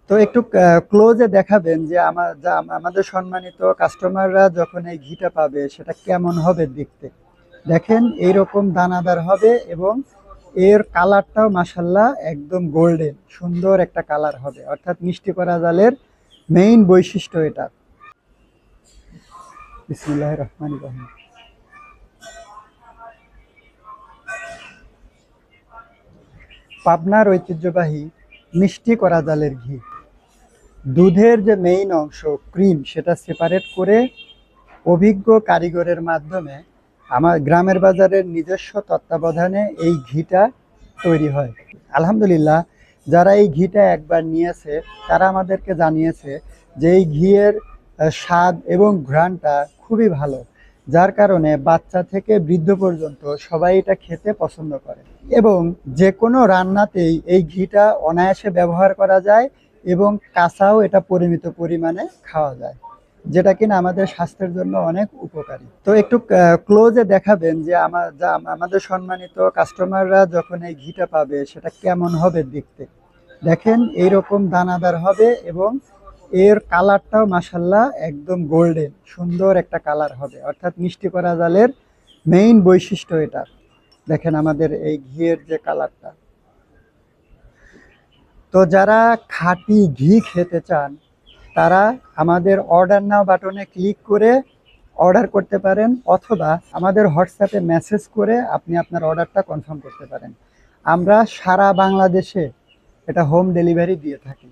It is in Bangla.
তো একটু ক্লোজে দেখাবেন যে আমাদের সম্মানিত কাস্টমাররা যখন এই ঘিটা পাবে সেটা কেমন হবে দেখতে। দেখেন এইরকম দানাদার হবে এবং এর কালারটাও মাশাল্লাহ একদম গোল্ডেন সুন্দর একটা কালার হবে, অর্থাৎ মিষ্টি করা জালের মেইন বৈশিষ্ট্য এটা। বিসমিল্লাহির রহমানির রহিম। পাবনার ঐতিহ্যবাহী মিষ্টি করা জালের ঘি, দুধের যে মেইন অংশ ক্রিম সেটা সেপারেট করে অভিজ্ঞ কারিগরের মাধ্যমে আমার গ্রামের বাজারের নিজস্ব তত্ত্বাবধানে এই ঘিটা তৈরি হয়। আলহামদুলিল্লাহ, যারা এই ঘিটা একবার নিয়েছে তারা আমাদেরকে জানিয়েছে যে এই ঘিয়ের স্বাদ এবং ঘ্রাণটা খুবই ভালো, যার কারণে বাচ্চা থেকে বৃদ্ধ পর্যন্ত সবাই এটা খেতে পছন্দ করে এবং যে কোনো রান্নাতেই এই ঘিটা অনায়াসে ব্যবহার করা যায় এবং কাঁচাও এটা পরিমিত পরিমাণে খাওয়া যায়, যেটা কিনা আমাদের স্বাস্থ্যের জন্য অনেক উপকারী। তো একটু ক্লোজে দেখাবেন যে আমাদের সম্মানিত কাস্টমাররা যখন এই ঘিটা পাবে সেটা কেমন হবে দেখতে। দেখেন এইরকম দানাদার হবে এবং এর কালারটাও মাশাল্লাহ একদম গোল্ডেন সুন্দর একটা কালার হবে, অর্থাৎ মিষ্টি করা জালের মেইন বৈশিষ্ট্য এটা। দেখেন আমাদের এই ঘিয়ের যে কালারটা। তো যারা খাঁটি ঘি খেতে চান তারা আমাদের অর্ডার নাও বাটনে ক্লিক করে অর্ডার করতে পারেন, অথবা আমাদের হোয়াটসঅ্যাপে মেসেজ করে আপনি আপনার অর্ডারটা কনফার্ম করতে পারেন। আমরা সারা বাংলাদেশে এটা হোম ডেলিভারি দিয়ে থাকি।